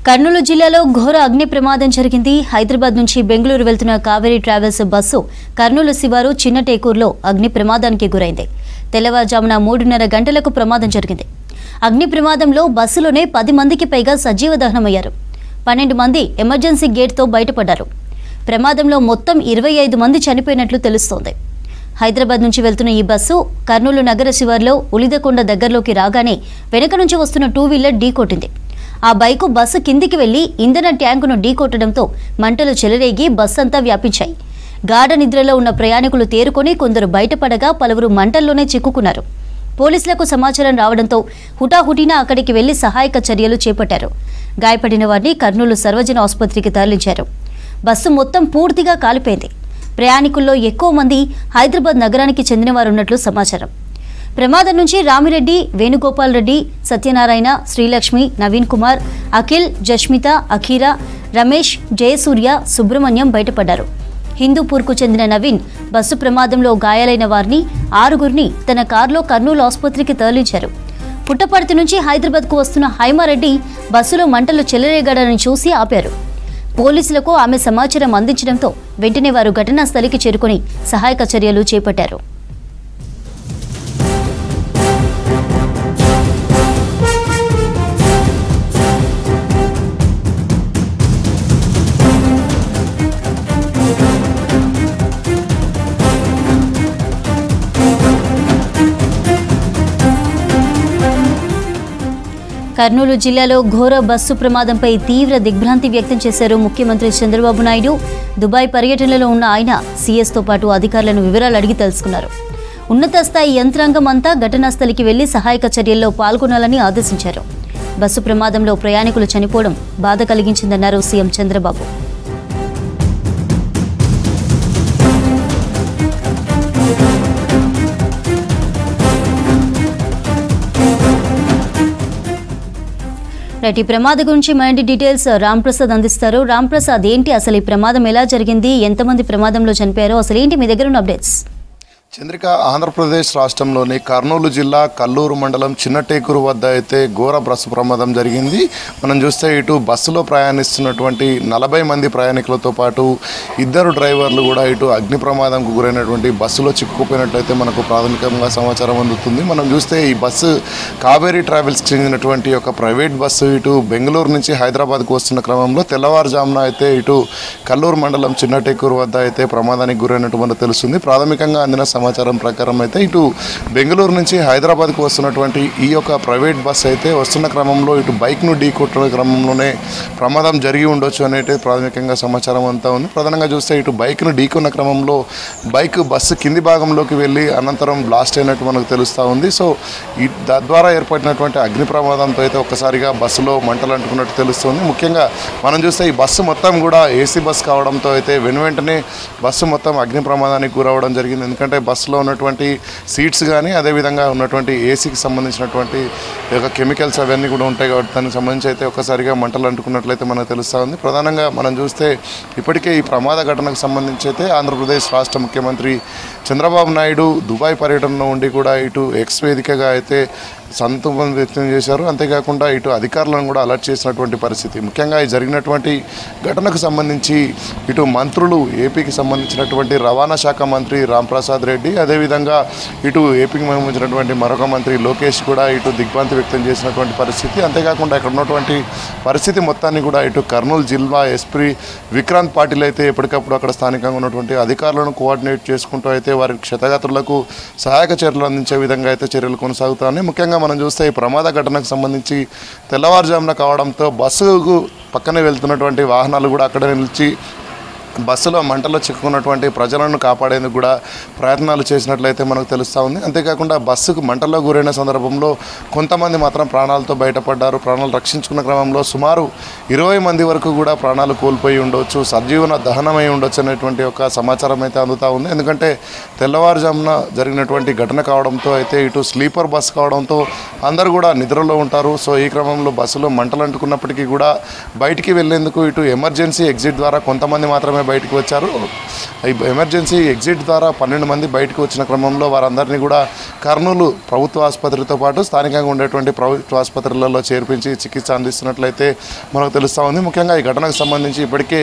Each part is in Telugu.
కర్నూలు జిల్లాలో ఘోర అగ్ని ప్రమాదం జరిగింది. హైదరాబాద్ నుంచి బెంగళూరు వెళ్తున్న కావేరీ ట్రావెల్స్ బస్సు కర్నూలు శివారు చిన్నటేకూరులో అగ్ని ప్రమాదానికి గురైంది. తెల్లవారుజామున 3:30 గంటలకు ప్రమాదం జరిగింది. అగ్ని ప్రమాదంలో బస్సులోనే 10 మందికి పైగా సజీవ దహనమయ్యారు. 12 మంది ఎమర్జెన్సీ గేట్తో బయటపడ్డారు. ప్రమాదంలో మొత్తం 25 మంది చనిపోయినట్లు తెలుస్తోంది. హైదరాబాద్ నుంచి వెళ్తున్న ఈ బస్సు కర్నూలు నగర శివారులో ఉలిదకొండ దగ్గరలోకి రాగానే వెనుక నుంచి వస్తున్న 2 వీలర్ ఢీకొట్టింది. ఆ బైకు బస్సు కిందికి వెళ్లి ఇంధన ట్యాంకును ఢీకొట్టడంతో మంటలు చెలరేగి బస్సు అంతా వ్యాపించాయి. గాఢ నిద్రలో ఉన్న ప్రయాణికులు తేరుకొని కొందరు బయటపడగా పలువురు మంటల్లోనే చిక్కుకున్నారు. పోలీసులకు సమాచారం రావడంతో హుటాహుటిన అక్కడికి వెళ్లి సహాయక చర్యలు చేపట్టారు. గాయపడిన వారిని కర్నూలు సర్వజన ఆసుపత్రికి తరలించారు. బస్సు మొత్తం పూర్తిగా కాలిపోయింది. ప్రయాణికుల్లో ఎక్కువ మంది హైదరాబాద్ నగరానికి చెందినవారున్నట్లు సమాచారం. ప్రమాదం నుంచి రామిరెడ్డి, వేణుగోపాల్ రెడ్డి, సత్యనారాయణ, శ్రీలక్ష్మి, నవీన్ కుమార్, అఖిల్, జస్మిత, అఖీరా, రమేష్, జయసూర్య, సుబ్రహ్మణ్యం బయటపడ్డారు. హిందూపూర్కు చెందిన నవీన్ బస్సు ప్రమాదంలో గాయాలైన వారిని 6గురిని తన కారులో కర్నూలు ఆసుపత్రికి తరలించారు. పుట్టపర్తి నుంచి హైదరాబాద్కు వస్తున్న హైమారెడ్డి బస్సులో మంటలు చెలరేగడాన్ని చూసి ఆపారు. పోలీసులకు ఆమె సమాచారం అందించడంతో వెంటనే వారు ఘటనా స్థలికి చేరుకుని సహాయక చర్యలు చేపట్టారు. కర్నూలు జిల్లాలో ఘోర బస్సు ప్రమాదంపై తీవ్ర దిగ్భ్రాంతి వ్యక్తం చేశారు ముఖ్యమంత్రి చంద్రబాబు నాయుడు. దుబాయ్ పర్యటనలో ఉన్న ఆయన సీఎస్తో పాటు అధికారులను వివరాలు అడిగి తెలుసుకున్నారు. ఉన్నత స్థాయి యంత్రాంగం అంతా ఘటనా స్థలికి వెళ్లి సహాయక చర్యల్లో పాల్గొనాలని ఆదేశించారు. బస్సు ప్రమాదంలో ప్రయాణికులు చనిపోవడం బాధ కలిగించిందన్నారు సీఎం చంద్రబాబు. ఈ ప్రమాదం గురించి మరిన్ని డీటెయిల్స్ రాంప్రసాద్ అందిస్తారు. రాంప్రసాద్, ఏంటి అసలు ఈ ప్రమాదం ఎలా జరిగింది, ఎంతమంది ప్రమాదంలో చనిపోయారో అసలు ఏంటి మీ దగ్గర ఉన్న అప్డేట్స్? చంద్రిక, ఆంధ్రప్రదేశ్ రాష్ట్రంలోని కర్నూలు జిల్లా కల్లూరు మండలం చిన్నటేకూరు వద్ద అయితే ఘోర బస్సు ప్రమాదం జరిగింది. మనం చూస్తే ఇటు బస్సులో ప్రయాణిస్తున్నటువంటి 40 మంది ప్రయాణికులతో పాటు 2 డ్రైవర్లు కూడా ఇటు అగ్ని ప్రమాదంకు గురైనటువంటి బస్సులో చిక్కుకుపోయినట్లయితే మనకు ప్రాథమికంగా సమాచారం అందుతుంది. మనం చూస్తే ఈ బస్సు కావేరీ ట్రావెల్స్కి చెందినటువంటి ఒక ప్రైవేట్ బస్సు ఇటు బెంగళూరు నుంచి హైదరాబాద్కు వస్తున్న క్రమంలో తెల్లవారుజామున అయితే ఇటు కల్లూరు మండలం చిన్నటేకూరు వద్ద అయితే ప్రమాదానికి గురైనట్టు మనకు తెలుస్తుంది. ప్రాథమికంగా అందిన సమాచారం ప్రకారం అయితే ఇటు బెంగళూరు నుంచి హైదరాబాద్కు వస్తున్నటువంటి ఈ యొక్క ప్రైవేట్ బస్సు అయితే వస్తున్న క్రమంలో ఇటు బైక్ను ఢీకొట్టిన క్రమంలోనే ప్రమాదం జరిగి ఉండొచ్చు అనేది ప్రాథమికంగా సమాచారం అంతా ఉంది. ప్రధానంగా చూస్తే ఇటు బైక్ను ఢీకొన్న క్రమంలో బస్సు కింది భాగంలోకి వెళ్ళి అనంతరం బ్లాస్ట్ అయినట్టు మనకు తెలుస్తూ ఉంది. సో తద్వారా ఏర్పడినటువంటి అగ్ని ప్రమాదంతో అయితే ఒక్కసారిగా బస్సులో మంటలు అంటుకున్నట్టు తెలుస్తుంది. ముఖ్యంగా మనం చూస్తే ఈ బస్సు మొత్తం కూడా ఏసీ బస్సు కావడంతో అయితే వెంటనే బస్సు మొత్తం అగ్ని ప్రమాదానికి గురవడం జరిగింది. ఎందుకంటే బస్సులో ఉన్నటువంటి సీట్స్ కానీ అదేవిధంగా ఉన్నటువంటి ఏసీకి సంబంధించినటువంటి కెమికల్స్ అవన్నీ కూడా ఉంటాయి కాబట్టి దానికి సంబంధించి అయితే ఒక్కసారిగా మంటలు అంటుకున్నట్లయితే మనకు తెలుస్తూ ఉంది. ప్రధానంగా మనం చూస్తే ఇప్పటికే ఈ ప్రమాద ఘటనకు సంబంధించి అయితే ఆంధ్రప్రదేశ్ రాష్ట్ర ముఖ్యమంత్రి చంద్రబాబు నాయుడు దుబాయ్ పర్యటనలో ఉండి కూడా ఇటు ఎక్స్ వేదికగా అయితే సంతోషం వ్యక్తం చేశారు. అంతేకాకుండా ఇటు అధికారులను కూడా అలర్ట్ చేసినటువంటి పరిస్థితి. ముఖ్యంగా ఈ జరిగినటువంటి ఘటనకు సంబంధించి ఇటు మంత్రులు ఏపీకి సంబంధించినటువంటి రవాణా శాఖ మంత్రి రాంప్రసాద్ రెడ్డి, అదేవిధంగా ఇటు ఏపీకి సంబంధించినటువంటి మరొక మంత్రి లోకేష్ కూడా ఇటు దిగ్భ్రాంతి వ్యక్తం చేసినటువంటి పరిస్థితి. అంతేకాకుండా ఇక్కడ ఉన్నటువంటి పరిస్థితి మొత్తాన్ని కూడా ఇటు కర్నూలు జిల్లా ఎస్పీ విక్రాంత్ పాటిల్ అయితే ఎప్పటికప్పుడు అక్కడ స్థానికంగా ఉన్నటువంటి అధికారులను కోఆర్డినేట్ చేసుకుంటూ అయితే వారి క్షతగాత్రులకు సహాయక చర్యలు అందించే విధంగా అయితే చర్యలు కొనసాగుతున్నాయి. ముఖ్యంగా మనం చూస్తే ఈ ప్రమాద ఘటనకు సంబంధించి తెల్లవారుజామున కావడంతో బస్సుకు పక్కనే వెళ్తున్నటువంటి వాహనాలు కూడా అక్కడ నిలిచి బస్సులో మంటల్లో చిక్కుకున్నటువంటి ప్రజలను కాపాడేందుకు కూడా ప్రయత్నాలు చేసినట్లయితే మనకు తెలుస్తూ ఉంది. అంతేకాకుండా బస్సుకు మంటల్లో గురైన సందర్భంలో కొంతమంది మాత్రం ప్రాణాలతో బయటపడ్డారు. ప్రాణాలు రక్షించుకున్న క్రమంలో సుమారు 20 మంది వరకు కూడా ప్రాణాలు కోల్పోయి ఉండవచ్చు, సజీవన దహనమై ఉండొచ్చు అనేటువంటి ఒక సమాచారం అయితే అందుతూ ఉంది. ఎందుకంటే తెల్లవారుజామున జరిగినటువంటి ఘటన కావడంతో అయితే ఇటు స్లీపర్ బస్సు కావడంతో అందరూ కూడా నిద్రలో ఉంటారు. సో ఈ క్రమంలో బస్సులో మంటలు అంటుకున్నప్పటికీ కూడా బయటికి వెళ్లేందుకు ఇటు ఎమర్జెన్సీ ఎగ్జిట్ ద్వారా కొంతమంది మాత్రమే మాత్రమే బయటకు వచ్చారు. ఎమర్జెన్సీ ఎగ్జిట్ ద్వారా 12 మంది బయటకు వచ్చిన క్రమంలో వారందరినీ కూడా కర్నూలు ప్రభుత్వ ఆసుపత్రితో పాటు స్థానికంగా ఉండేటువంటి ప్రభుత్వ ఆసుపత్రులలో చేర్పించి చికిత్స అందిస్తున్నట్లయితే మనకు తెలుస్తూ ఉంది. ముఖ్యంగా ఈ ఘటనకు సంబంధించి ఇప్పటికే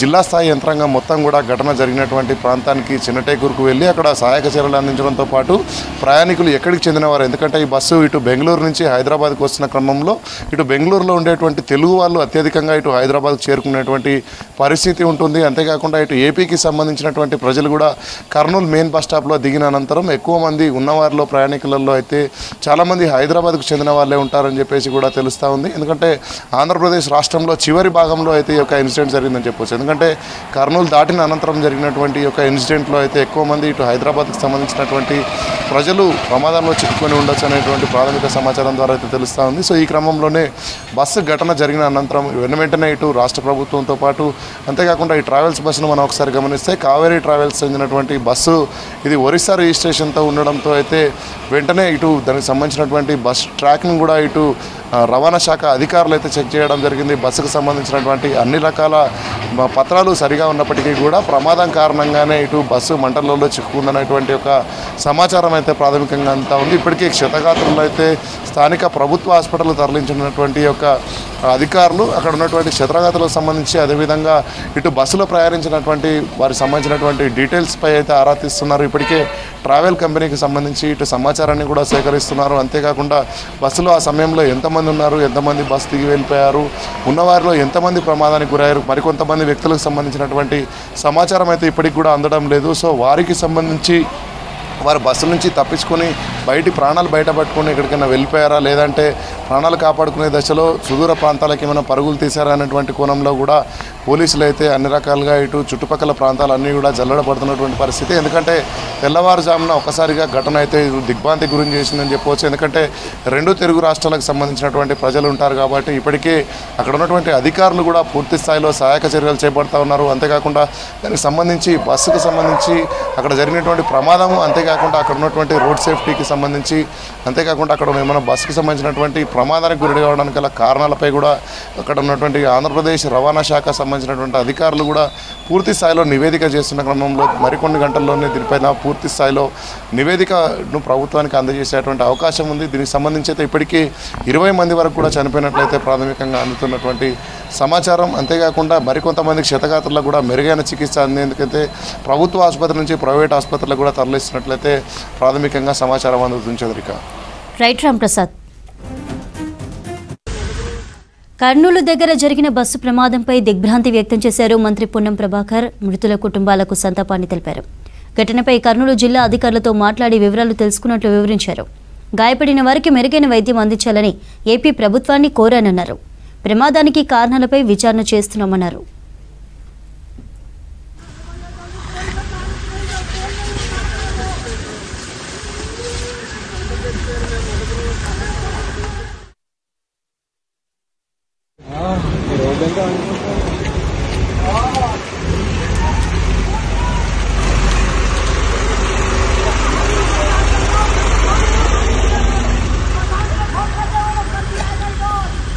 జిల్లా స్థాయి యంత్రాంగం మొత్తం కూడా ఘటన జరిగినటువంటి ప్రాంతానికి చిన్నటేకూరుకు వెళ్ళి అక్కడ సహాయక చర్యలు అందించడంతో పాటు ప్రయాణికులు ఎక్కడికి చెందినవారు, ఎందుకంటే ఈ బస్సు ఇటు బెంగళూరు నుంచి హైదరాబాద్కు వస్తున్న క్రమంలో ఇటు బెంగళూరులో ఉండేటువంటి తెలుగు వాళ్ళు అత్యధికంగా ఇటు హైదరాబాద్కు చేరుకునేటువంటి పరిస్థితి ఉంటుంది. అంతేకాకుండా ఇటు ఏపీకి సంబంధించినటువంటి ప్రజలు కూడా కర్నూలు మెయిన్ బస్ స్టాప్లో దిగిన అనంతరం ఎక్కువ మంది ఉన్నవారిలో ప్రయాణికులలో అయితే చాలామంది హైదరాబాద్కు చెందిన వాళ్ళే ఉంటారని చెప్పేసి కూడా తెలుస్తూ ఉంది. ఎందుకంటే ఆంధ్రప్రదేశ్ రాష్ట్రంలో చివరి భాగంలో అయితే ఈ యొక్క ఇన్సిడెంట్ జరిగిందని చెప్పవచ్చు. ఎందుకంటే కర్నూలు దాటిన అనంతరం జరిగినటువంటి ఈ యొక్క ఇన్సిడెంట్లో అయితే ఎక్కువ మంది ఇటు హైదరాబాద్కు సంబంధించినటువంటి ప్రజలు ప్రమాదంలో చిక్కుకొని ఉండొచ్చు అనేటువంటి ప్రాథమిక సమాచారం ద్వారా అయితే తెలుస్తూ ఉంది. సో ఈ క్రమంలోనే బస్సు ఘటన జరిగిన అనంతరం వెంటనే ఇటు రాష్ట్ర ప్రభుత్వంతో పాటు అంతేకాకుండా ఈ ట్రావెల్స్ బస్సును మనం ఒకసారి గమనిస్తే కావేరీ ట్రావెల్స్ చెందినటువంటి బస్సు ఇది ఒరిస్సా రిజిస్ట్రేషన్తో ఉండడంతో అయితే వెంటనే ఇటు దానికి సంబంధించినటువంటి బస్ ట్రాక్ను కూడా ఇటు రవాణా శాఖ అధికారులు అయితే చెక్ చేయడం జరిగింది. బస్సుకు సంబంధించినటువంటి అన్ని రకాల పత్రాలు సరిగా ఉన్నప్పటికీ కూడా ప్రమాదం కారణంగానే ఇటు బస్సు మంటలలో చిక్కుకుందనేటువంటి ఒక సమాచారం అయితే ప్రాథమికంగా అంతా ఉంది. ఇప్పటికీ క్షతగాత్రులు అయితే స్థానిక ప్రభుత్వ హాస్పిటల్ తరలించినటువంటి యొక్క అధికారులు అక్కడ ఉన్నటువంటి క్షతగాత్రులకు సంబంధించి అదేవిధంగా ఇటు బస్సులో ప్రయాణించినటువంటి వారికి సంబంధించినటువంటి డీటెయిల్స్పై అయితే ఆరా తీస్తున్నారు. ఇప్పటికే ట్రావెల్ కంపెనీకి సంబంధించి ఇటు సమాచారాన్ని కూడా సేకరిస్తున్నారు. అంతేకాకుండా బస్సులో ఆ సమయంలో ఎంతమంది ఉన్నారు, ఎంతమంది బస్సు దిగి వెళ్ళిపోయారు, ఉన్నవారిలో ఎంతమంది ప్రమాదానికి గురయ్యారు, మరికొంతమంది వ్యక్తులకు సంబంధించినటువంటి సమాచారం అయితే ఇప్పటికి కూడా అందడం లేదు. సో వారికి సంబంధించి వారు బస్సు నుంచి తప్పించుకొని ప్రాణాలు బయటపట్టుకొని ఎక్కడికైనా వెళ్ళిపోయారా, లేదంటే ప్రాణాలు కాపాడుకునే దశలో సుదూర ప్రాంతాలకి ఏమైనా పరుగులు తీశారా అనేటువంటి కోణంలో కూడా పోలీసులు అయితే అన్ని రకాలుగా ఇటు చుట్టుపక్కల ప్రాంతాలన్నీ కూడా జల్లడపడుతున్నటువంటి పరిస్థితి. ఎందుకంటే తెల్లవారుజామున ఒక్కసారిగా ఘటన అయితే దిగ్భ్రాంతి గురి చేసిందని చెప్పవచ్చు. ఎందుకంటే 2 తెలుగు రాష్ట్రాలకు సంబంధించినటువంటి ప్రజలు ఉంటారు కాబట్టి ఇప్పటికే అక్కడ ఉన్నటువంటి అధికారులు కూడా పూర్తి స్థాయిలో సహాయక చర్యలు చేపడుతూ ఉన్నారు. అంతేకాకుండా దానికి సంబంధించి బస్సుకు సంబంధించి అక్కడ జరిగినటువంటి ప్రమాదము, అంతేకాకుండా అక్కడ ఉన్నటువంటి రోడ్ సేఫ్టీకి సంబంధించి, అంతేకాకుండా అక్కడ ఏమైనా బస్సుకు సంబంధించినటువంటి ప్రమాదానికి గురి కావడానికి గల కారణాలపై కూడా అక్కడ ఉన్నటువంటి ఆంధ్రప్రదేశ్ రవాణా శాఖ సంబంధించినటువంటి అధికారులు కూడా పూర్తి స్థాయిలో నివేదిక చేస్తున్న క్రమంలో మరికొన్ని గంటల్లోనే దీనిపైన పూర్తి స్థాయిలో నివేదికను ప్రభుత్వానికి అందజేసేటువంటి అవకాశం ఉంది. దీనికి సంబంధించి అయితే ఇప్పటికీ 20 మంది వరకు కూడా చనిపోయినట్లయితే ప్రాథమికంగా అందుతున్నటువంటి సమాచారం. అంతేకాకుండా మరికొంతమంది క్షతగాత్రులకు కూడా మెరుగైన చికిత్స అందేందుకైతే ప్రభుత్వ ఆసుపత్రి నుంచి ప్రైవేట్ ఆసుపత్రులకు కూడా తరలిస్తున్నట్లయితే ప్రాథమికంగా సమాచారం అందుతుంది. చంద్రిక. రైట్ రామ్ ప్రసాద్. కర్నూలు దగ్గర జరిగిన బస్సు ప్రమాదంపై దిగ్భ్రాంతి వ్యక్తం చేశారు మంత్రి పొన్నం ప్రభాకర్. మృతుల కుటుంబాలకు సంతాపాన్ని తెలిపారు. ఘటనపై కర్నూలు జిల్లా అధికారులతో మాట్లాడి వివరాలు తెలుసుకున్నట్లు వివరించారు. గాయపడిన వారికి మెరుగైన వైద్యం అందించాలని ఏపీ ప్రభుత్వాన్ని కోరానన్నారు. ప్రమాదానికి కారణాలపై విచారణ చేస్తున్నామన్నారు.